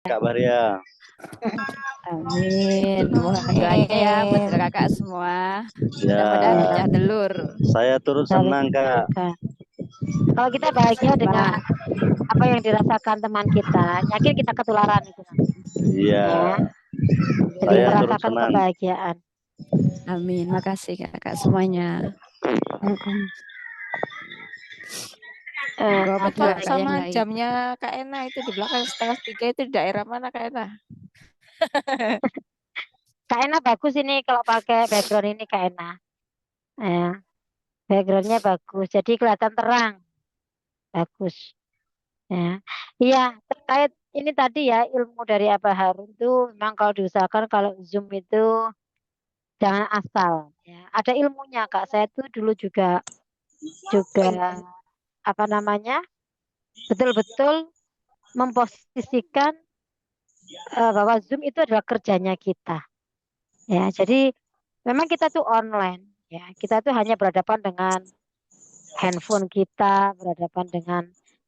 Kak Maria. Amin. Mohon doanya ya buat Amin. kakak semua. Mudah-mudahan Ya, pecah telur. saya turut Saling senang Kak. juga. Kalau kita bahagia dengan Pak, apa yang dirasakan teman kita, yakin kita ketularan itu nanti. Iya, Ya, jadi saya turut merasakan senang. kebahagiaan. amin. Makasih kakak semuanya. Mm-mm. Buat Ada Apa kakak lagi. yang sama lain. jamnya Kak Ena itu di belakang 2:30 itu di daerah mana Kak Ena? Kak Ena bagus ini kalau pakai background ini Kak Ena. Ya, backgroundnya bagus, jadi kelihatan terang, bagus. Ya, iya terkait ini tadi ya ilmu dari Abah Harun itu memang kalau diusahakan kalau Zoom itu jangan asal. Ya, ada ilmunya Kak. Saya tuh dulu juga apa namanya betul-betul memposisikan bahwa Zoom itu adalah kerjanya kita. Ya, jadi memang kita tuh online. Ya, kita tuh hanya berhadapan dengan handphone kita, berhadapan dengan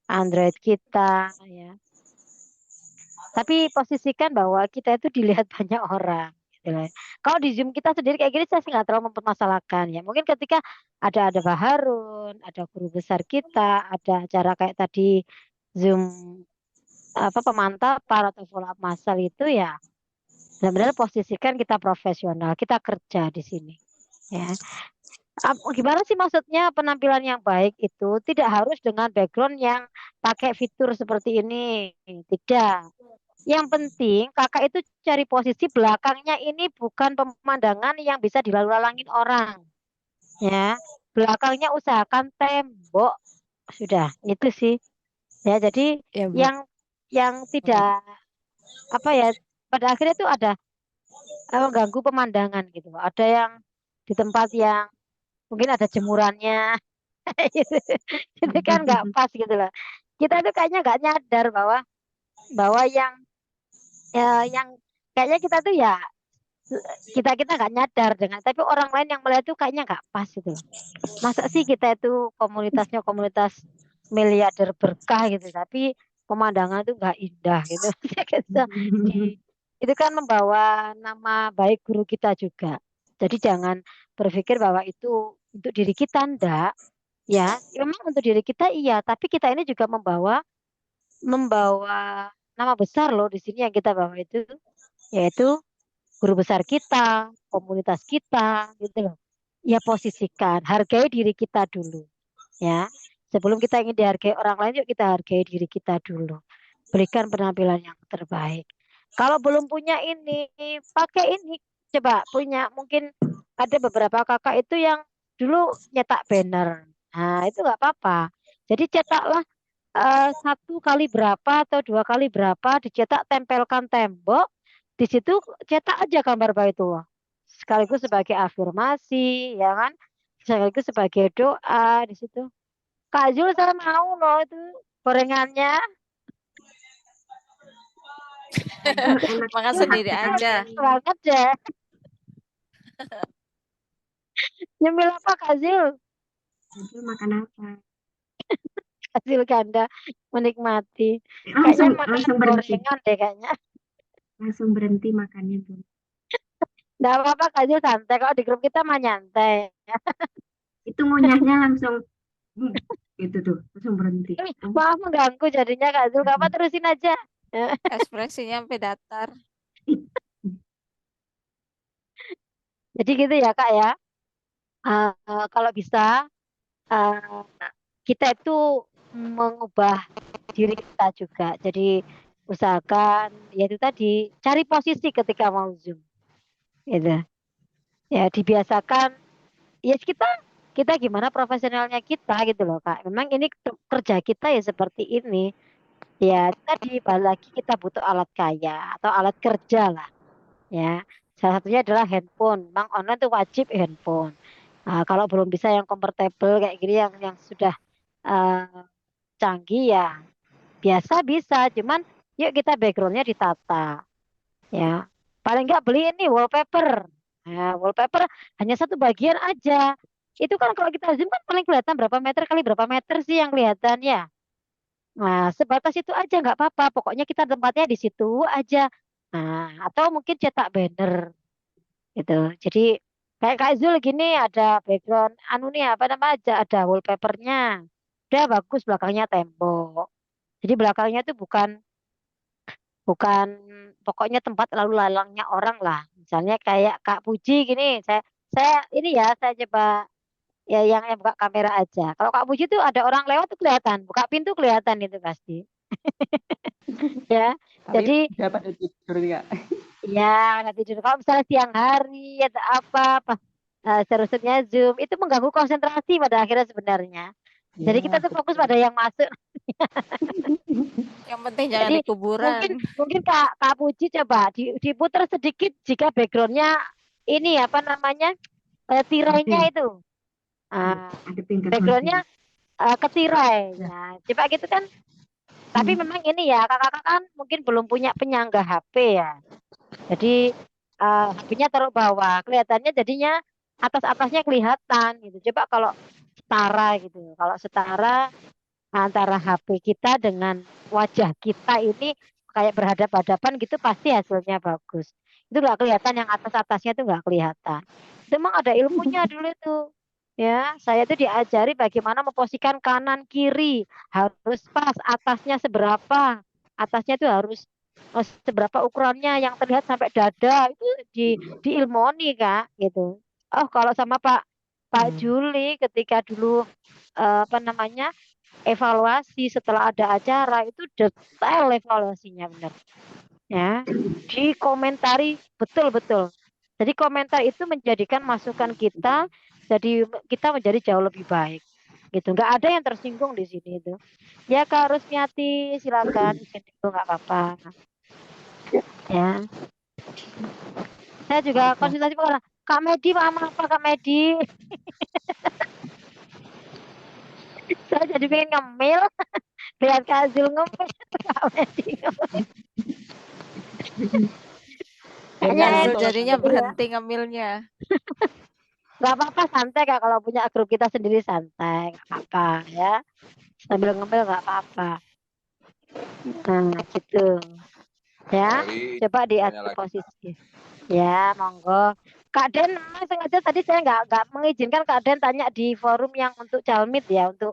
Android kita. Ya, tapi posisikan bahwa kita itu dilihat banyak orang. Gitu loh. Kalau di Zoom kita sendiri kayak gini saya sih nggak terlalu mempermasalahkan ya. Mungkin ketika ada Pak Harun, ada guru besar kita, ada acara kayak tadi Zoom apa pemantapan atau follow up massal itu ya benar-benar posisikan kita profesional, kita kerja di sini. Ya. Gimana sih maksudnya penampilan yang baik itu tidak harus dengan background yang pakai fitur seperti ini, tidak. Yang penting kakak itu cari posisi belakangnya ini bukan pemandangan yang bisa dilalu-lalangin orang. Ya, belakangnya usahakan tembok. Sudah, itu sih. Ya, jadi Ya, Bu. yang tidak apa ya pada akhirnya itu ada mengganggu pemandangan gitu. Ada yang di tempat yang mungkin ada jemurannya, gitu. Itu kan nggak pas gitu loh. Kita itu kayaknya nggak nyadar bahwa bahwa yang kayaknya kita tuh ya kita nggak nyadar dengan tapi orang lain yang melihat tuh kayaknya nggak pas gitu loh. Masa sih kita itu komunitasnya komunitas miliarder berkah gitu tapi pemandangan tuh nggak indah gitu. Gitu. Di- itu kan membawa nama baik guru kita juga. Jadi jangan berpikir bahwa itu untuk diri kita ndak ya. Memang untuk diri kita iya, tapi kita ini juga membawa membawa nama besar loh di sini yang kita bawa itu yaitu guru besar kita, komunitas kita, gitu loh. Ya posisikan, hargai diri kita dulu, ya. Sebelum kita ingin dihargai orang lain, yuk kita hargai diri kita dulu. Berikan penampilan yang terbaik. Kalau belum punya ini, pakai ini. Coba punya, mungkin ada beberapa kakak itu yang dulu nyetak banner. Nah, itu nggak apa-apa. Jadi cetaklah satu kali berapa atau dua kali berapa dicetak tempelkan tembok di situ cetak aja gambar Baitullah sekaligus sebagai afirmasi ya kan sekaligus sebagai doa di situ Kak Zul saya mau loh itu gorengannya Jul enak Makan Zul sendiri makan aja. apa enak nih? banget deh nyemil apa Kak Zul Jul makan apa? Kak Zul ganda menikmati kayaknya Langsung makanan langsung berhenti, gorengan deh kayaknya langsung berhenti makannya tuh. nggak apa-apa Kak Zul santai kalau di grup kita mah nyantai Itu ngunyahnya langsung hmm, gitu tuh, langsung berhenti. Oh, maaf mengganggu jadinya Kak Zul gak apa mm-mm. terusin aja Ekspresinya sampai datar. jadi gitu ya Kak ya. Kalau bisa eh, kita itu mengubah diri kita juga. Jadi usahakan ya itu tadi cari posisi ketika mau Zoom, gitu. Ya dibiasakan. Ya kita kita gimana profesionalnya kita gitu loh Kak. Memang ini kerja kita ya seperti ini. Ya tadi balik lagi kita butuh alat kaya atau alat kerja lah. Ya salah satunya adalah handphone. Memang online tuh wajib handphone. Nah, kalau belum bisa yang compatible kayak gini yang sudah eh, canggih ya biasa bisa cuman yuk kita backgroundnya ditata ya paling nggak beli ini wallpaper nah, wallpaper hanya satu bagian aja itu kan kalau kita zoom kan paling kelihatan berapa meter kali berapa meter sih yang kelihatan ya Nah, sebatas itu aja nggak apa-apa. Pokoknya kita tempatnya di situ aja. Nah, atau mungkin cetak banner gitu. Jadi kayak Kak Zul gini ada background anu nih apa nama aja ada wallpapernya. Udah bagus belakangnya tembok. Jadi belakangnya tuh bukan bukan pokoknya tempat lalu lalangnya orang lah. Misalnya kayak Kak Puji gini. Saya ini ya saya coba ya yang buka kamera aja. Kalau Kak Puji tuh ada orang lewat tuh kelihatan, buka pintu kelihatan itu pasti. Ya. Tapi Jadi udah pada tidur nih, Kak. ya nanti dulu kalau misalnya siang hari atau apa seterusnya Zoom itu mengganggu konsentrasi pada akhirnya sebenarnya. Jadi kita Iya, tuh fokus betul. pada yang masuk. Yang penting jangan Jadi di kuburan. mungkin mungkin Kak Puji coba diputar sedikit jika backgroundnya ini apa namanya tirainya Ada, itu. iya, Ah, ada tingkat backgroundnya masing. ketirai. Ya. Nah, coba gitu kan. Tapi memang ini ya kakak-kakak kan mungkin belum punya penyangga HP ya. Jadi HP-nya taruh bawah, kelihatannya jadinya atas-atasnya kelihatan gitu. Coba kalau setara gitu, kalau setara antara HP kita dengan wajah kita ini kayak berhadapan-hadapan gitu pasti hasilnya bagus. Itu nggak kelihatan yang atas-atasnya itu nggak kelihatan. Itu memang ada ilmunya dulu itu. Ya, saya tuh diajari bagaimana memposisikan kanan kiri harus pas, atasnya seberapa, atasnya itu harus seberapa ukurannya yang terlihat sampai dada itu diilmoni Kak gitu. Oh kalau sama Pak Juli ketika dulu apa namanya evaluasi setelah ada acara itu detail evaluasinya benar ya dikomentari betul-betul. Jadi komentar itu menjadikan masukan kita jadi kita menjadi jauh lebih baik gitu. Nggak ada yang tersinggung di sini itu. Ya Kak Rusmiati silakan izin dulu nggak apa-apa ya. Saya juga Apa? konsultasi orang Kak Medi apa Kak Medi? Saya jadi pengen ngemil lihat Kak Zul ngemil Kak Medi ngemil. Kayaknya Kak Gimana Zul tuh jadinya rasanya? iya. berhenti ngambilnya. Nggak apa-apa santai Kak kalau punya grup kita sendiri santai nggak apa-apa ya sambil ngemil nggak apa-apa. Nah gitu ya. Eli, Coba tanya diatur lagi. posisi. Ya monggo. Kak Den memang sengaja tadi saya nggak mengizinkan Kak Den tanya di forum yang untuk Jalmit ya untuk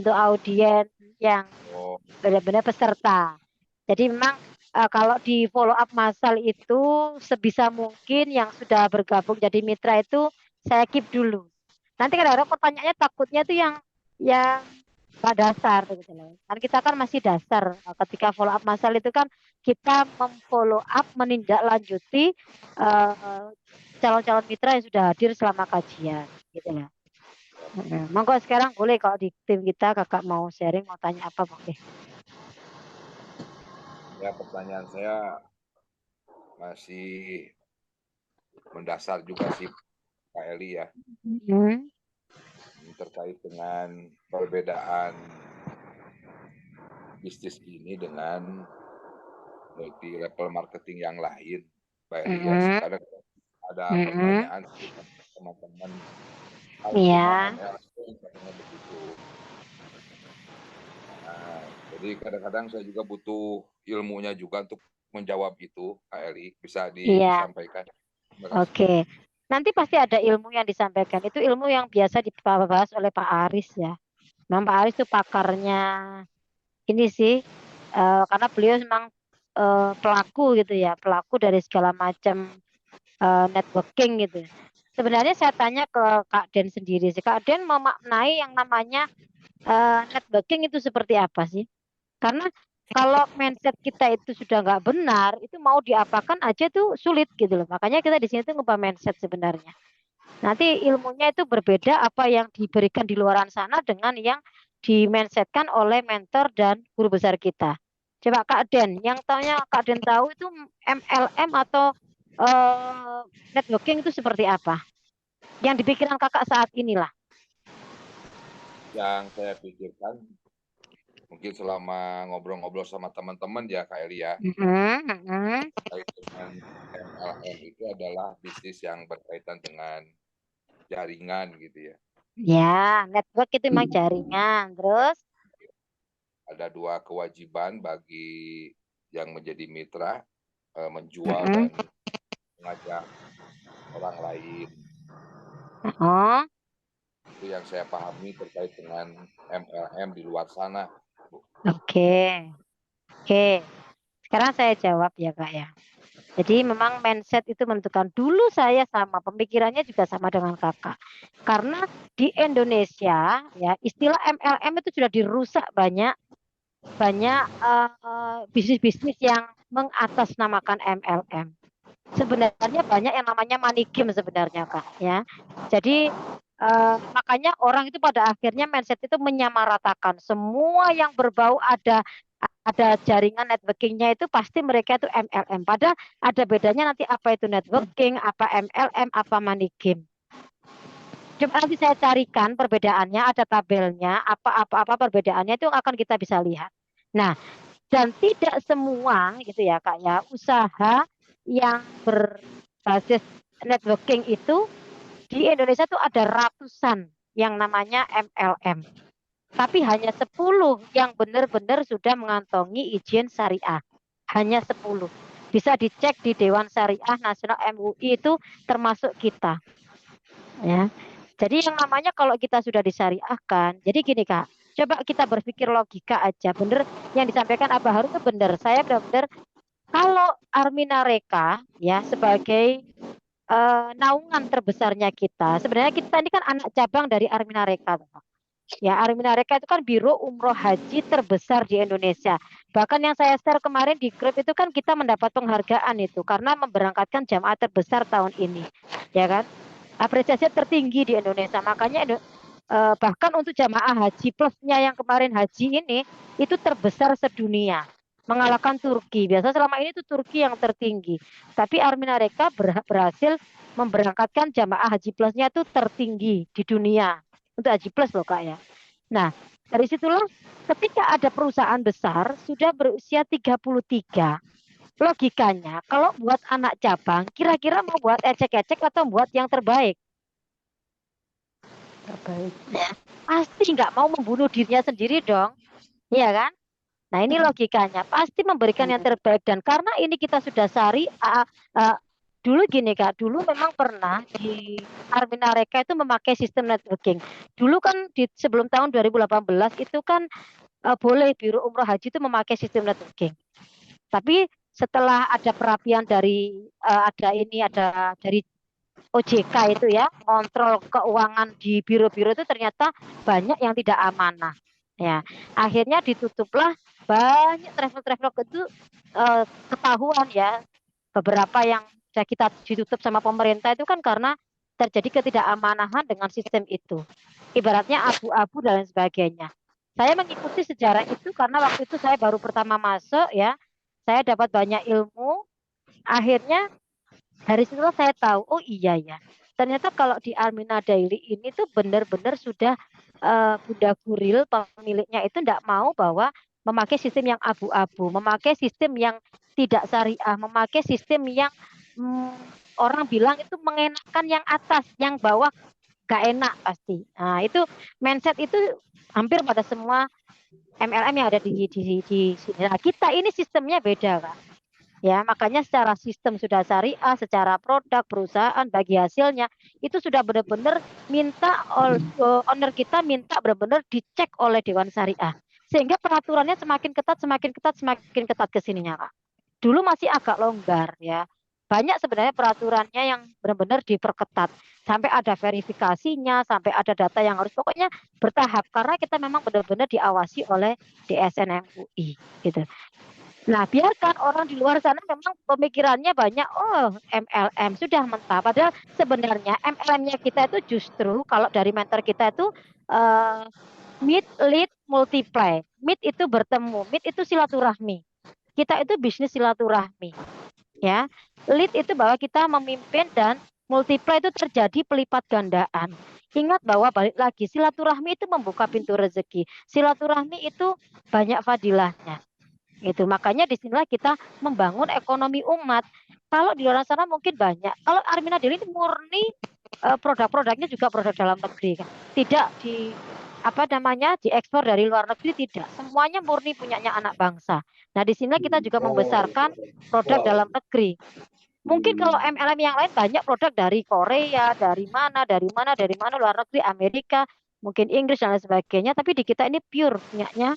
audiens yang Oh, benar-benar peserta. Jadi memang kalau di follow up massal itu sebisa mungkin yang sudah bergabung jadi mitra itu saya keep dulu. Nanti kadang-kadang pertanyaannya takutnya itu yang nggak dasar gitu loh. Kan kita kan masih dasar. Ketika follow up massal itu kan kita memfollow up menindaklanjuti eh, calon-calon mitra yang sudah hadir selama kajian gitu lah. Monggo sekarang boleh kalau di tim kita kakak mau sharing mau tanya apa boleh. ya pertanyaan saya masih mendasar juga sih Pak Eli ya, Hmm. terkait dengan perbedaan bisnis ini dengan di level marketing yang lain, Pak Eli ya. Mm-mm. Kadang ada Mm-mm. pertanyaan teman-teman, hal cuma Iya. MLM katanya begitu. Nah, jadi kadang-kadang saya juga butuh ilmunya juga untuk menjawab itu, Pak Eli. Bisa Iya. disampaikan. Terima kasih. Oke. Nanti pasti ada ilmu yang disampaikan. Itu ilmu yang biasa dibahas oleh Pak Aris ya. Memang Pak Aris itu pakarnya ini sih karena beliau memang pelaku gitu ya, pelaku dari segala macam networking gitu. Sebenarnya saya tanya ke Kak Den sendiri sih. Kak Den memaknai yang namanya networking itu seperti apa sih? Karena kalau mindset kita itu sudah nggak benar, itu mau diapakan aja tuh sulit gitu loh. Makanya kita di sini tuh ngubah mindset sebenarnya. Nanti ilmunya itu berbeda apa yang diberikan di luaran sana dengan yang di-mindsetkan oleh mentor dan guru besar kita. Coba Kak Den, yang taunya Kak Den tahu itu MLM atau eh, networking itu seperti apa? Yang dipikirkan kakak saat inilah. Yang saya pikirkan mungkin selama ngobrol-ngobrol sama teman-teman ya Kak Eli ya, terkait dengan MLM itu adalah bisnis yang berkaitan dengan jaringan gitu ya. Ya, network itu memang jaringan. Terus, ada 2 kewajiban bagi yang menjadi mitra, menjual dan mengajak orang lain. Oh, Itu yang saya pahami terkait dengan MLM di luar sana, Bu. oke. Oke. Sekarang saya jawab ya, Kak ya. Jadi memang mindset itu menentukan. Dulu saya sama, pemikirannya juga sama dengan Kakak. Karena di Indonesia ya istilah MLM itu sudah dirusak banyak bisnis-bisnis yang mengatasnamakan MLM. Sebenarnya banyak yang namanya money game sebenarnya, Kak ya. Jadi makanya orang itu pada akhirnya mindset itu menyamaratakan semua yang berbau ada jaringan networkingnya itu pasti mereka itu MLM. Padahal ada bedanya nanti apa itu networking, apa MLM, apa money game. Coba nanti saya carikan perbedaannya, ada tabelnya, apa perbedaannya itu akan kita bisa lihat. Nah, dan tidak semua gitu ya Kak ya, usaha yang berbasis networking itu di Indonesia tuh ada ratusan yang namanya MLM. Tapi hanya 10 yang benar-benar sudah mengantongi izin syariah. Hanya 10. Bisa dicek di Dewan Syariah Nasional MUI itu termasuk kita. Ya. Jadi yang namanya kalau kita sudah disyariahkan, jadi gini Kak, coba kita berpikir logika aja, benar yang disampaikan Abah Harun itu benar. Saya benar-benar kalau Armina Reka ya sebagai naungan terbesarnya kita, sebenarnya kita ini kan anak cabang dari Armina Reka. Ya, Armina Reka itu kan biro umroh haji terbesar di Indonesia. Bahkan yang saya share kemarin di grup itu kan kita mendapat penghargaan itu karena memberangkatkan jamaah terbesar tahun ini, ya kan? Apresiasi tertinggi di Indonesia. Makanya bahkan untuk jamaah haji plusnya yang kemarin haji ini itu terbesar sedunia, mengalahkan Turki. Biasa selama ini itu Turki yang tertinggi, tapi Armina Reka berhasil memberangkatkan jamaah haji plusnya itu tertinggi di dunia untuk haji plus loh Kak ya. Nah dari situlah ketika ada perusahaan besar sudah berusia 33, logikanya kalau buat anak cabang kira-kira mau buat ecek-ecek atau buat yang terbaik? Terbaik. Ya, pasti nggak mau membunuh dirinya sendiri dong, iya kan? Nah ini logikanya pasti memberikan yang terbaik, dan karena ini kita sudah dulu gini Kak, dulu memang pernah di Armina Reka itu memakai sistem networking. Dulu kan sebelum tahun 2018 itu kan boleh biro umroh haji itu memakai sistem networking. Tapi setelah ada perapian dari ada dari OJK itu ya, kontrol keuangan di biro-biro itu ternyata banyak yang tidak amanah. Ya, akhirnya ditutuplah banyak travel itu ketahuan ya, beberapa yang kita ditutup sama pemerintah itu kan karena terjadi ketidakamanan dengan sistem itu. Ibaratnya abu-abu dan lain sebagainya. Saya mengikuti sejarah itu karena waktu itu saya baru pertama masuk ya. Saya dapat banyak ilmu. Akhirnya dari situlah saya tahu, oh iya ya. Ternyata kalau di Armina Daily ini tuh benar-benar sudah Bunda Guril pemiliknya itu tidak mau bahwa memakai sistem yang abu-abu, memakai sistem yang tidak syariah, memakai sistem yang orang bilang itu mengenakan yang atas, yang bawah gak enak pasti. Nah itu mindset itu hampir pada semua MLM yang ada di sini. Nah, kita ini sistemnya beda Kak. Ya, makanya secara sistem sudah syariah, secara produk perusahaan bagi hasilnya itu sudah benar-benar minta owner kita minta benar-benar dicek oleh Dewan Syariah. Sehingga peraturannya semakin ketat ke sininya, Kak. Dulu masih agak longgar ya. Banyak sebenarnya peraturannya yang benar-benar diperketat. Sampai ada verifikasinya, sampai ada data yang harus pokoknya bertahap karena kita memang benar-benar diawasi oleh DSN MUI gitu. Nah, biarkan orang di luar sana memang pemikirannya banyak, oh MLM sudah mentah. Padahal sebenarnya MLM-nya kita itu justru kalau dari mentor kita itu meet, lead, multiply. Meet itu bertemu, meet itu silaturahmi. Kita itu bisnis silaturahmi. Ya, lead itu bahwa kita memimpin dan multiply itu terjadi pelipat gandaan. Ingat bahwa balik lagi silaturahmi itu membuka pintu rezeki. Silaturahmi itu banyak fadilahnya. Gitu. Makanya disinilah kita membangun ekonomi umat. Kalau di luar sana mungkin banyak. Kalau Armina Daily ini murni produk-produknya juga produk dalam negeri kan. Tidak diekspor dari luar negeri, tidak. Semuanya murni punyanya anak bangsa. Nah, di sini kita juga membesarkan produk dalam negeri. Mungkin kalau MLM yang lain banyak produk dari Korea, dari mana luar negeri, Amerika, mungkin Inggris dan lain sebagainya. Tapi di kita ini pure punyanya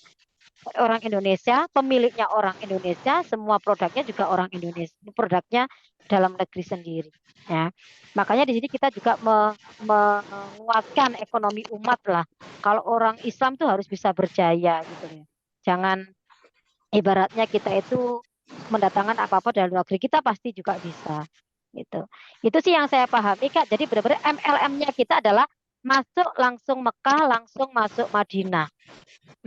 orang Indonesia, pemiliknya orang Indonesia, semua produknya juga orang Indonesia, produknya dalam negeri sendiri. Ya, makanya di sini kita juga menguatkan ekonomi umat lah. Kalau orang Islam tuh harus bisa berjaya gitu ya. Jangan ibaratnya kita itu mendatangkan apa-apa dari luar negeri, kita pasti juga bisa. Gitu. Itu sih yang saya pahami Kak. Jadi benar-benar MLM-nya kita adalah masuk langsung Mekah, langsung masuk Madinah.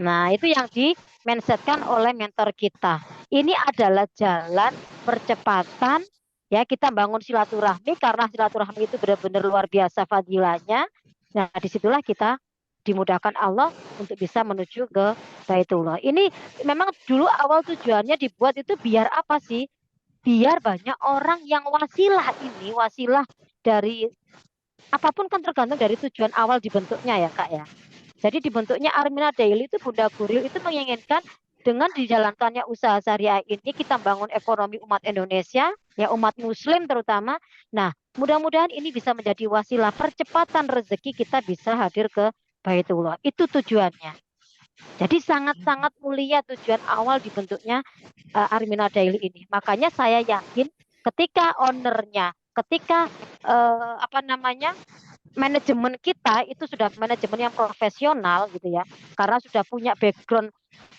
Nah, itu yang di-mindsetkan oleh mentor kita. Ini adalah jalan percepatan ya, kita bangun silaturahmi karena silaturahmi itu benar-benar luar biasa fadilahnya. Nah, disitulah kita dimudahkan Allah untuk bisa menuju ke Baitullah. Ini memang dulu awal tujuannya dibuat itu biar apa sih? Biar banyak orang yang wasilah dari apapun kan tergantung dari tujuan awal dibentuknya ya Kak ya. Jadi dibentuknya Armina Daily itu Bunda Guril itu menginginkan dengan dijalankannya usaha syariah ini kita bangun ekonomi umat Indonesia, ya umat Muslim terutama. Nah, mudah-mudahan ini bisa menjadi wasilah percepatan rezeki kita bisa hadir ke Baitullah. Itu tujuannya. Jadi sangat-sangat mulia tujuan awal dibentuknya Armina Daily ini. Makanya saya yakin ketika ownernya, ketika manajemen kita itu sudah manajemen yang profesional gitu ya, karena sudah punya background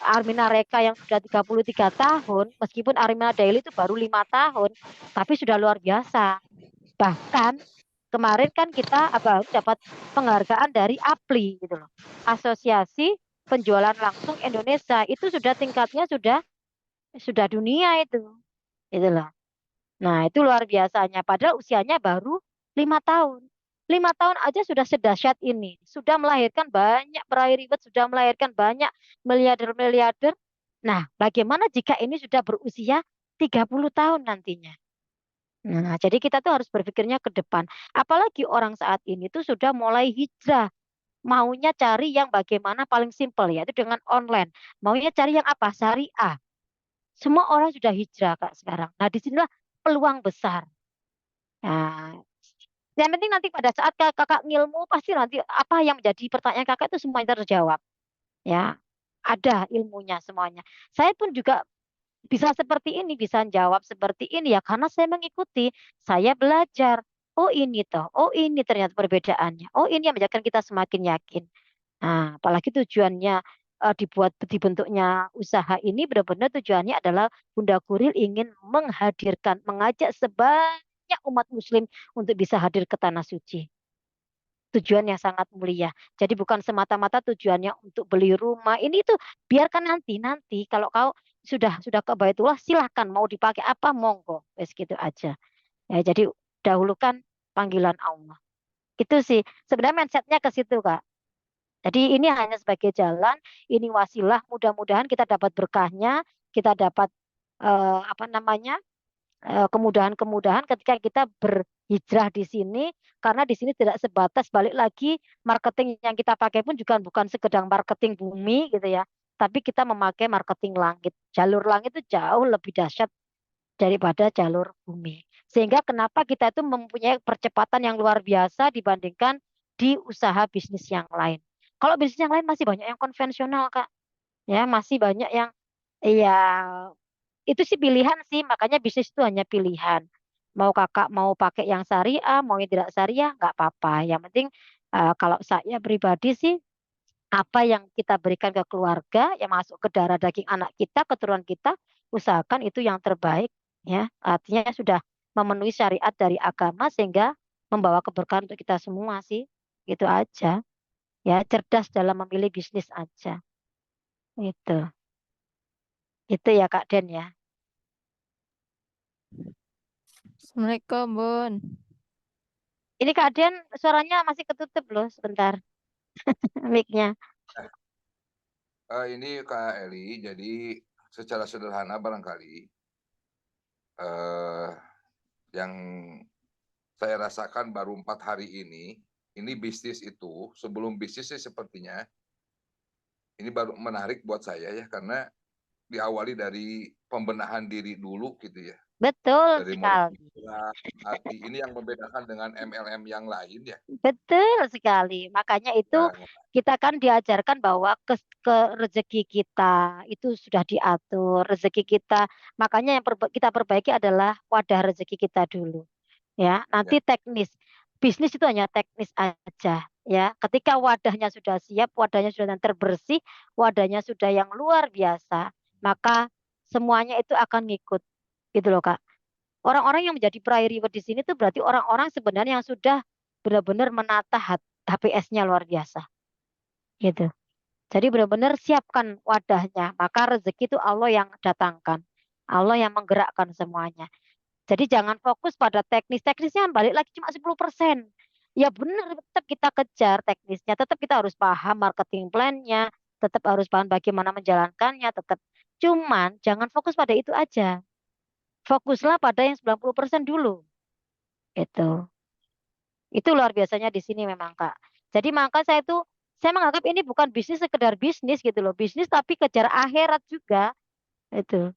Armina Reka yang sudah 33 tahun, meskipun Armina Daily itu baru 5 tahun, tapi sudah luar biasa. Bahkan kemarin kan kita dapat penghargaan dari APLI gitu loh, Asosiasi Penjualan Langsung Indonesia, itu sudah tingkatnya sudah dunia itu loh. Nah, itu luar biasanya. Padahal usianya baru 5 tahun. 5 tahun aja sudah sedahsyat ini. Sudah melahirkan banyak peraih ribet, sudah melahirkan banyak miliarder-miliarder. Nah, bagaimana jika ini sudah berusia 30 tahun nantinya? Nah, jadi kita tuh harus berpikirnya ke depan. Apalagi orang saat ini tuh sudah mulai hijrah. Maunya cari yang bagaimana paling simpel, yaitu dengan online. Maunya cari yang apa? Syariah. Semua orang sudah hijrah Kak sekarang. Nah, disinilah peluang besar. Nah, yang penting nanti pada saat kakak ngilmu pasti nanti apa yang menjadi pertanyaan kakak itu semuanya terjawab. Ya, ada ilmunya semuanya. Saya pun juga bisa seperti ini, bisa jawab seperti ini ya karena saya mengikuti, saya belajar. Oh ini toh, oh ini ternyata perbedaannya. Oh ini yang menjadikan kita semakin yakin. Nah, apalagi tujuannya dibentuknya usaha ini benar-benar tujuannya adalah Bunda Guril ingin mengajak sebanyak umat muslim untuk bisa hadir ke tanah suci. Tujuan yang sangat mulia. Jadi bukan semata-mata tujuannya untuk beli rumah. Ini tuh biarkan nanti kalau kau sudah ke Baitullah silahkan mau dipakai apa monggo. Wes gitu aja. Ya, jadi dahulukan panggilan Allah. Itu sih sebenarnya mindsetnya ke situ Kak. Jadi ini hanya sebagai jalan, ini wasilah, mudah-mudahan kita dapat berkahnya, kita dapat kemudahan-kemudahan ketika kita berhijrah di sini, karena di sini tidak sebatas balik lagi marketing yang kita pakai pun juga bukan sekedar marketing bumi gitu ya, tapi kita memakai marketing langit. Jalur langit itu jauh lebih dahsyat daripada jalur bumi. Sehingga kenapa kita itu mempunyai percepatan yang luar biasa dibandingkan di usaha bisnis yang lain. Kalau bisnis yang lain masih banyak yang konvensional, Kak. Ya, masih banyak yang ya itu sih pilihan sih, makanya bisnis itu hanya pilihan. Mau kakak mau pakai yang syariah, mau yang tidak syariah, nggak apa-apa. Yang penting kalau saya pribadi sih, apa yang kita berikan ke keluarga, yang masuk ke darah daging anak kita, keturunan kita, usahakan itu yang terbaik. Ya, artinya sudah memenuhi syariat dari agama sehingga membawa keberkahan untuk kita semua sih. Gitu aja. Ya, cerdas dalam memilih bisnis aja. Itu. Itu ya Kak Den ya. Assalamualaikum, Bun. Ini Kak Den suaranya masih ketutup loh sebentar. Mic-nya. Ini Kak Eli, jadi secara sederhana barangkali yang saya rasakan baru 4 hari ini bisnis itu, sebelum bisnis sih sepertinya ini baru menarik buat saya ya, karena diawali dari pembenahan diri dulu gitu ya. Betul Dari mulai sekali. pikiran, hati, ini yang membedakan dengan MLM yang lain ya. Betul sekali. Makanya itu Ya, kita kan diajarkan bahwa ke rezeki kita itu sudah diatur, rezeki kita. Makanya yang kita perbaiki adalah wadah rezeki kita dulu. Ya, ya. nanti teknis. Bisnis itu hanya teknis aja, ya. Ketika wadahnya sudah siap, wadahnya sudah terbersih, wadahnya sudah yang luar biasa, maka semuanya itu akan ngikut. Gitu loh, Kak. Orang-orang yang menjadi priority di sini tuh berarti orang-orang sebenarnya yang sudah benar-benar menata HPS-nya luar biasa, gitu. Jadi benar-benar siapkan wadahnya, maka rezeki itu Allah yang datangkan. Allah yang menggerakkan semuanya. Jadi jangan fokus pada teknis-teknisnya, balik lagi cuma 10%. Ya benar, tetap kita kejar teknisnya, tetap kita harus paham marketing plan-nya, tetap harus paham bagaimana menjalankannya, tetap. Cuman jangan fokus pada itu aja. Fokuslah pada yang 90% dulu. Itu. Itu luar biasanya di sini memang, Kak. Jadi maka saya menganggap ini bukan bisnis sekedar bisnis gitu loh. Bisnis tapi kejar akhirat juga. Itu.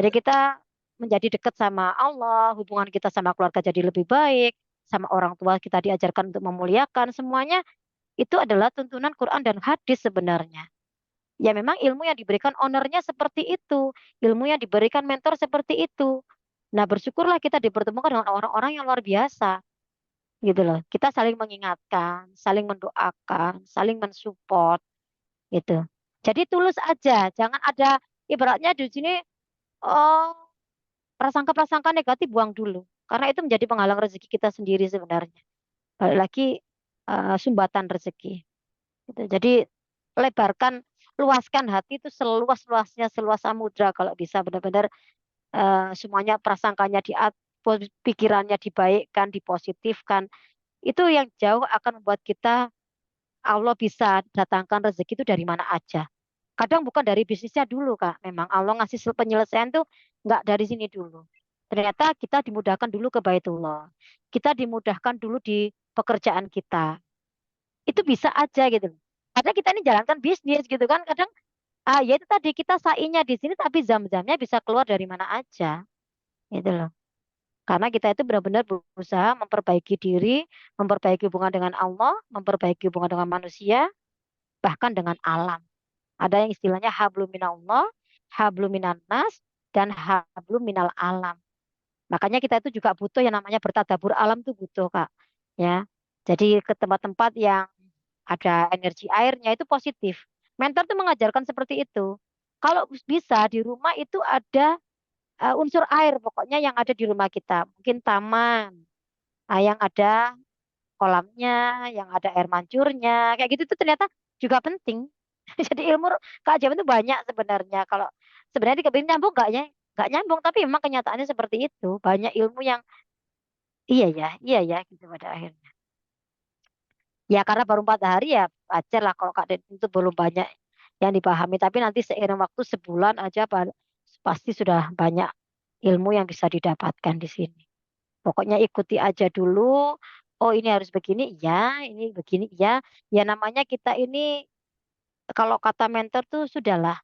Jadi kita menjadi dekat sama Allah, hubungan kita sama keluarga jadi lebih baik, sama orang tua kita diajarkan untuk memuliakan, semuanya itu adalah tuntunan Quran dan hadis sebenarnya. Ya memang ilmu yang diberikan ownernya seperti itu, ilmu yang diberikan mentor seperti itu. Nah bersyukurlah kita dipertemukan dengan orang-orang yang luar biasa, gitu loh. Kita saling mengingatkan, saling mendoakan, saling mensupport, gitu. Jadi tulus aja, jangan ada ibaratnya di sini oh prasangka-prasangka negatif buang dulu. Karena itu menjadi penghalang rezeki kita sendiri sebenarnya. Balik lagi sumbatan rezeki. Gitu. Jadi lebarkan, luaskan hati itu seluas-luasnya, seluas samudra kalau bisa benar-benar semuanya prasangkanya pikirannya dibaikkan, dipositifkan. Itu yang jauh akan membuat kita Allah bisa datangkan rezeki itu dari mana aja. Kadang bukan dari bisnisnya dulu, Kak. Memang Allah ngasih penyelesaian tuh nggak dari sini dulu. Ternyata kita dimudahkan dulu ke Baitullah. Kita dimudahkan dulu di pekerjaan kita. Itu bisa aja gitu. Kadang kita ini jalankan bisnis gitu kan. Kadang ya itu tadi kita sainya di sini tapi zam-zamnya bisa keluar dari mana aja. Gitu loh. Karena kita itu benar-benar berusaha memperbaiki diri, memperbaiki hubungan dengan Allah, memperbaiki hubungan dengan manusia, bahkan dengan alam. Ada yang istilahnya hablum minallah, hablum minannas, dan hablum minal alam. Makanya kita itu juga butuh yang namanya bertadabur alam tuh butuh, Kak. Ya. Jadi ke tempat-tempat yang ada energi airnya itu positif. Mentor tuh mengajarkan seperti itu. Kalau bisa di rumah itu ada unsur air pokoknya yang ada di rumah kita. Mungkin taman, yang ada kolamnya, yang ada air mancurnya, kayak gitu tuh ternyata juga penting. Jadi ilmu keajaiban itu banyak sebenarnya. Kalau sebenarnya dikepingin nyambung nggak ya? Nggak nyambung, tapi memang kenyataannya seperti itu. Banyak ilmu yang iya ya gitu pada akhirnya. Ya karena baru 4 hari ya wajar lah kalau Kak Den itu belum banyak yang dipahami. Tapi nanti seiring waktu sebulan aja pasti sudah banyak ilmu yang bisa didapatkan di sini. Pokoknya ikuti aja dulu. Oh ini harus begini, ya. Ini begini, ya. Ya namanya kita ini kalau kata mentor tuh sudahlah.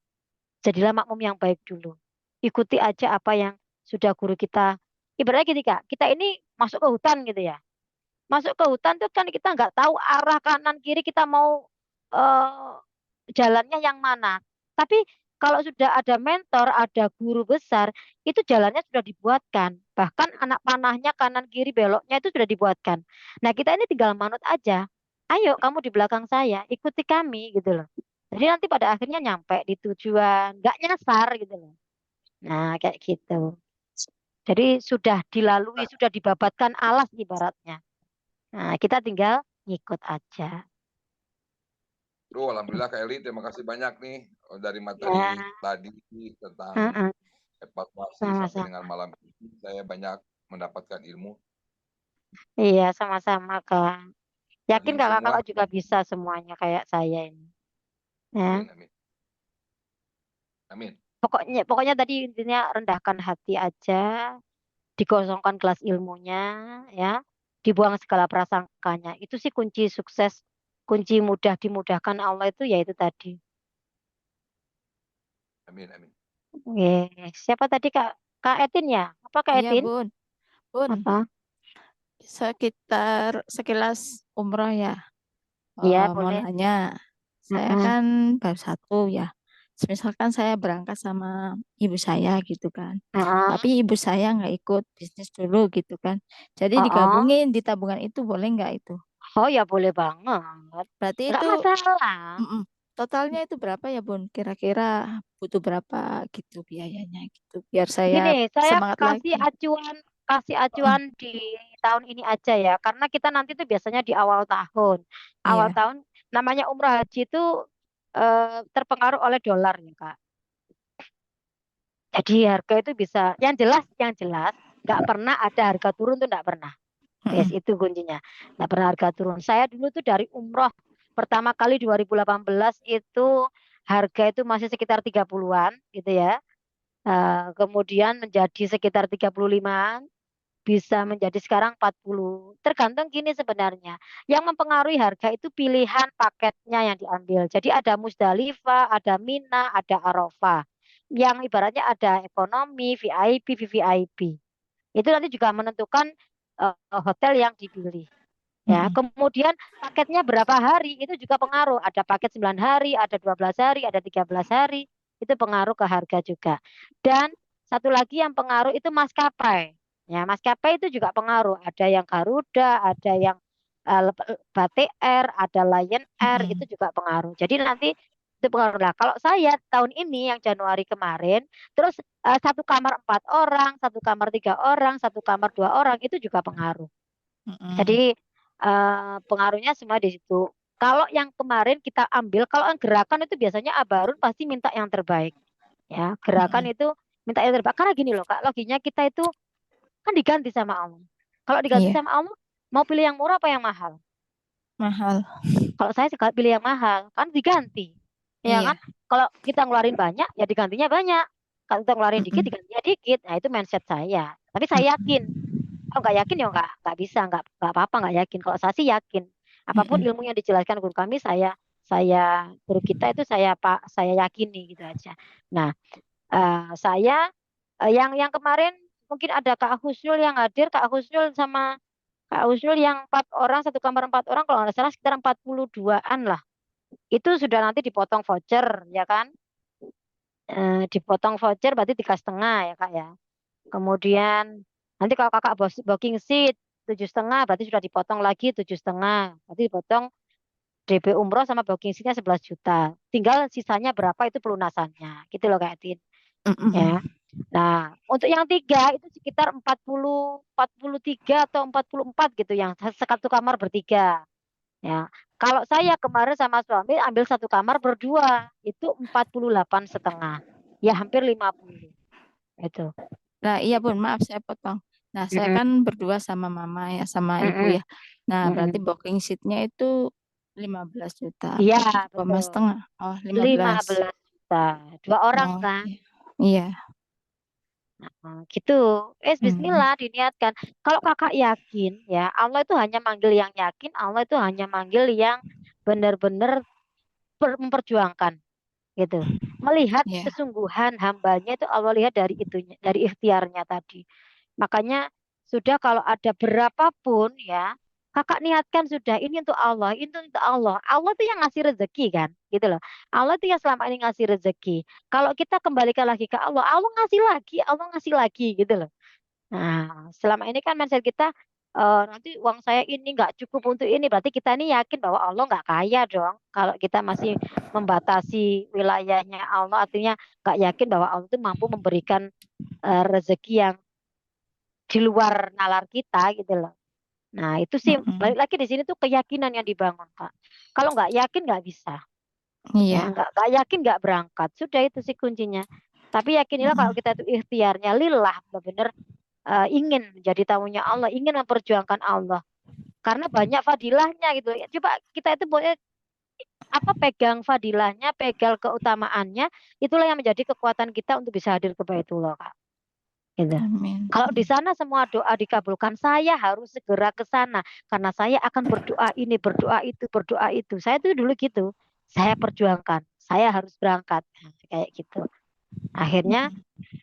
Jadilah makmum yang baik dulu. Ikuti aja apa yang sudah guru kita. Ibaratnya gini Kak, kita ini masuk ke hutan gitu ya. Masuk ke hutan tuh kan kita nggak tahu arah kanan kiri kita mau eh, jalannya yang mana. Tapi kalau sudah ada mentor, ada guru besar, itu jalannya sudah dibuatkan. Bahkan anak panahnya kanan kiri beloknya itu sudah dibuatkan. Nah kita ini tinggal manut aja. Ayo kamu di belakang saya, ikuti kami gitu loh. Jadi nanti pada akhirnya nyampe di tujuan, nggak nyasar gitu loh. Nah kayak gitu. Jadi sudah dilalui, sudah dibabatkan alas ibaratnya. Nah kita tinggal ngikut aja. Alhamdulillah Kak Eli, terima kasih banyak nih dari materi Ya, tadi tentang heeh, evaluasi sampai dengan sama-sama. malam ini. Saya banyak mendapatkan ilmu Iya, sama-sama, Kak. Yakin dari kakak semua. kakak juga bisa semuanya kayak saya ini. Ya. Amin, amin. Amin. Pokoknya tadi intinya rendahkan hati aja, dikosongkan kelas ilmunya, ya, dibuang segala prasangkanya. Itu sih kunci sukses, kunci mudah dimudahkan Allah itu ya itu tadi. Amin, amin. Oke. Siapa tadi Kak Etin ya? Apa Kak Iya, Etin? Bun. Bun, Apa? sekitar sekilas umroh ya. Iya, Mau boleh. nanya, saya Mm-mm. kan baru satu ya. Misalkan saya berangkat sama ibu saya gitu kan. Mm-mm. Tapi ibu saya nggak ikut bisnis dulu gitu kan. Jadi Oh, digabungin di tabungan itu boleh nggak itu? oh ya boleh banget. Berarti Enggak itu masalah. mm-mm, totalnya itu berapa ya Bun? Kira-kira butuh berapa gitu biayanya gitu. Biar saya Gini, saya semangat kasih lagi. Mm-mm. acuan di tahun ini aja ya, karena kita nanti tuh biasanya di awal tahun. Awal Iya, tahun namanya umrah haji itu terpengaruh oleh dolar ya, Kak. Jadi harga itu bisa, yang jelas nggak pernah ada harga turun tuh nggak pernah. Yes, mm-mm. itu kuncinya. Nggak pernah harga turun. Saya dulu tuh dari umroh pertama kali 2018 itu harga itu masih sekitar 30-an gitu ya. Kemudian menjadi sekitar 35-an, bisa menjadi sekarang 40. Tergantung gini sebenarnya. Yang mempengaruhi harga itu pilihan paketnya yang diambil. Jadi ada Musdalifah, ada Mina, ada Arafah. Yang ibaratnya ada ekonomi, VIP, VVIP. Itu nanti juga menentukan hotel yang dipilih. Ya, Mm-mm. kemudian paketnya berapa hari itu juga pengaruh. Ada paket 9 hari, ada 12 hari, ada 13 hari. Itu pengaruh ke harga juga. Dan satu lagi yang pengaruh itu maskapai. Ya, maskapai itu juga pengaruh. Ada yang Garuda, ada yang Batik Air, ada Lion Air, itu Mm-mm. juga pengaruh. Jadi nanti itu pengaruh. Nah, kalau saya tahun ini yang Januari kemarin, terus satu kamar 4 orang, satu kamar 3 orang, satu kamar 2 orang, itu juga pengaruh. Mm-mm. Jadi pengaruhnya semua di situ. Kalau yang kemarin kita ambil, kalau yang gerakan itu biasanya Abarun pasti minta yang terbaik. Ya, gerakan Mm-mm. itu minta yang terbaik. Karena gini loh, Kak, loginya kita itu kan diganti sama Allah. Kalau diganti Iya, sama Allah, mau pilih yang murah apa yang mahal? mahal. Kalau saya sih pilih yang mahal, kan diganti. Ya kan? Iya. Kalau kita ngeluarin banyak, ya digantinya banyak. Kalau kita ngeluarin dikit, Mm-mm. digantinya dikit. Nah, itu mindset saya. Tapi saya yakin. Mm-mm. Kalau nggak yakin ya nggak bisa, nggak apa-apa nggak yakin. Kalau saya sih yakin. Apapun Mm-mm. ilmu yang dijelaskan guru kami, guru kita itu saya yakini gitu aja. Nah, saya yang kemarin mungkin ada Kak Husnul yang hadir, Kak Husnul sama Kak Husnul yang 4 orang, satu kamar 4 orang, kalau nggak salah sekitar 42-an lah. Itu sudah nanti dipotong voucher, ya kan? Dipotong voucher berarti 3,5 ya Kak ya. Kemudian nanti kalau kakak booking seat 7,5 berarti sudah dipotong lagi 7,5. Berarti dipotong DP umroh sama booking seatnya 11 juta. Tinggal sisanya berapa itu pelunasannya. Gitu loh Kak Etin. Ya. Mm-mm. Nah, untuk yang tiga itu sekitar 43 atau 44 gitu yang satu kamar bertiga. Ya. Kalau saya kemarin sama suami ambil satu kamar berdua itu 48,5. Ya hampir 50. Itu. Nah, iya Bun, maaf saya potong. Nah, saya Mm-mm, kan berdua sama mama ya, sama ibu mm-mm, ya. Nah, berarti mm-mm. booking seatnya itu 15 juta Iya, atau 7 koma betul. setengah. Oh, 15. 15 juta. 2 orang Oh, kan? iya. Iya. Gitu. Hmm. Bismillah diniatkan. Kalau kakak yakin ya, Allah itu hanya manggil yang yakin, Allah itu hanya manggil yang benar-benar memperjuangkan gitu. Melihat Iya. kesungguhan hambanya itu Allah lihat dari itunya, dari ikhtiarnya tadi. Makanya sudah kalau ada berapapun ya, kakak niatkan sudah ini untuk Allah, ini untuk Allah. Allah tuh yang ngasih rezeki kan, gitu loh. Allah tuh yang selama ini ngasih rezeki. Kalau kita kembalikan lagi ke Allah, Allah ngasih lagi gitu loh. Nah, selama ini kan mindset kita nanti uang saya ini nggak cukup untuk ini, berarti kita ini yakin bahwa Allah nggak kaya dong. Kalau kita masih membatasi wilayahnya Allah, artinya nggak yakin bahwa Allah itu mampu memberikan rezeki yang di luar nalar kita gitu loh. Nah, itu sih Mm-mm. balik lagi di sini tuh keyakinan yang dibangun, Kak. Kalau nggak yakin nggak bisa, ya Iya. nggak yakin nggak berangkat. Sudah itu sih kuncinya. Tapi yakinilah kalau Mm-mm. kita itu ikhtiarnya lillah, benar-benar ingin menjadi tamunya Allah, ingin memperjuangkan Allah. Karena banyak fadilahnya gitu. Ya, coba kita itu boleh apa pegang fadilahnya, pegang keutamaannya, itulah yang menjadi kekuatan kita untuk bisa hadir ke Baitullah, Kak. Gitu. Amin. Kalau di sana semua doa dikabulkan, saya harus segera ke sana karena saya akan berdoa ini, berdoa itu, berdoa itu. Saya tuh dulu gitu. Saya perjuangkan, saya harus berangkat. Nah, kayak gitu. Akhirnya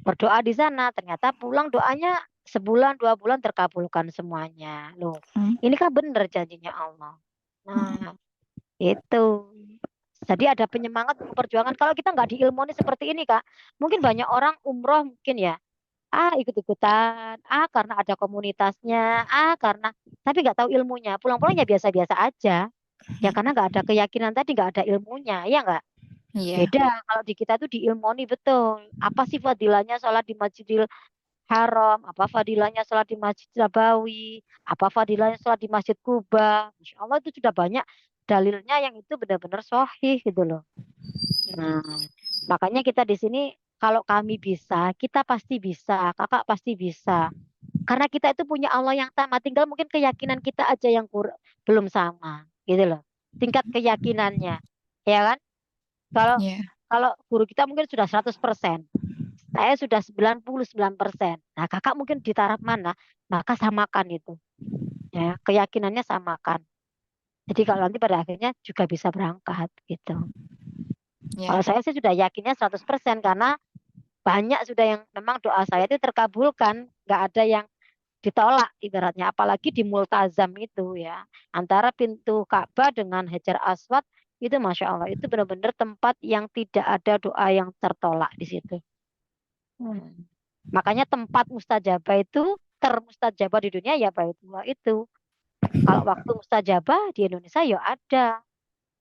berdoa di sana, ternyata pulang doanya sebulan 2 bulan terkabulkan semuanya. Loh, ini kan benar janjinya Allah. Nah, itu. Jadi ada penyemangat perjuangan. Kalau kita nggak diilmoni seperti ini, Kak, mungkin banyak orang umroh mungkin ya, ikut-ikutan, karena ada komunitasnya, karena tapi nggak tahu ilmunya. Pulang-pulang ya biasa-biasa aja. Ya karena nggak ada keyakinan tadi, nggak ada ilmunya, ya nggak? Iya. Beda kalau di kita tuh diilmoni betul. Apa sih fadilahnya sholat di Masjidil Haram? Apa fadilahnya sholat di Masjid Nabawi? Apa fadilahnya sholat di Masjid Kuba? Masya Allah itu sudah banyak dalilnya yang itu benar-benar sahih gitu loh. Nah, makanya kita di sini kalau kami bisa, kita pasti bisa, kakak pasti bisa. Karena kita itu punya Allah yang sama, tinggal mungkin keyakinan kita aja yang belum sama, gitu loh. Tingkat keyakinannya, ya kan? Kalau Iya. kalau guru kita mungkin sudah 100%, saya sudah 99%. Nah, kakak mungkin di taraf mana? Maka samakan itu. Ya, keyakinannya samakan. Jadi kalau nanti pada akhirnya juga bisa berangkat gitu. Iya. Kalau saya sih sudah yakinnya 100% karena banyak sudah yang memang doa saya itu terkabulkan, nggak ada yang ditolak ibaratnya, apalagi di Multazam itu ya, antara pintu Ka'bah dengan Hajar Aswad itu Masya Allah itu benar-benar tempat yang tidak ada doa yang tertolak di situ. Makanya tempat mustajabah itu termustajabah di dunia ya Baitullah itu. Kalau waktu mustajabah di Indonesia ya ada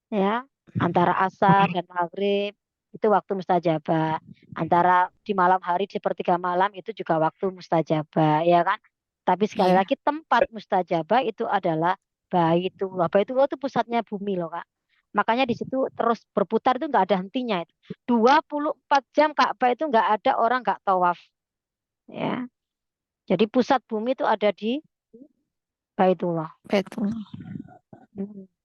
ya, antara asar dan maghrib itu waktu mustajabah, antara di malam hari di sepertiga malam itu juga waktu mustajabah ya kan. Tapi sekali Iya. lagi tempat mustajabah itu adalah Baitullah. Baitullah itu pusatnya bumi loh Kak. Makanya di situ terus berputar itu nggak ada hentinya itu. 24 jam Ka'bah itu nggak ada orang nggak tawaf ya. Jadi pusat bumi itu ada di Baitullah. Betul.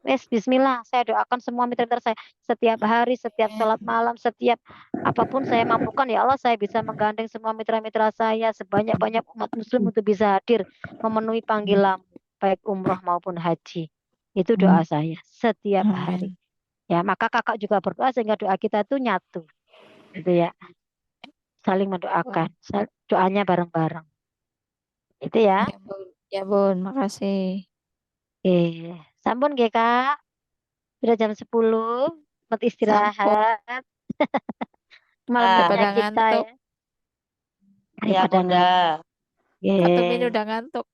Wes, Bismillah, saya doakan semua mitra-mitra saya setiap hari, setiap sholat malam, setiap apapun saya mampukan ya Allah, saya bisa menggandeng semua mitra-mitra saya sebanyak-banyak umat muslim untuk bisa hadir memenuhi panggilan baik umroh maupun haji. Itu doa saya setiap hari. Amin. Ya, maka kakak juga berdoa sehingga doa kita itu nyatu. Gitu ya. Saling mendoakan. Doanya bareng-bareng. Itu ya. Ya, Bun. Ya, Bun. Makasih. Sampun nggih, Kak. Sudah jam 10, buat Sampun. istirahat. Malamnya Daripada kita ngantuk. ya. Ya, Daripada Bunda. ngantuk. Satu ini udah ngantuk.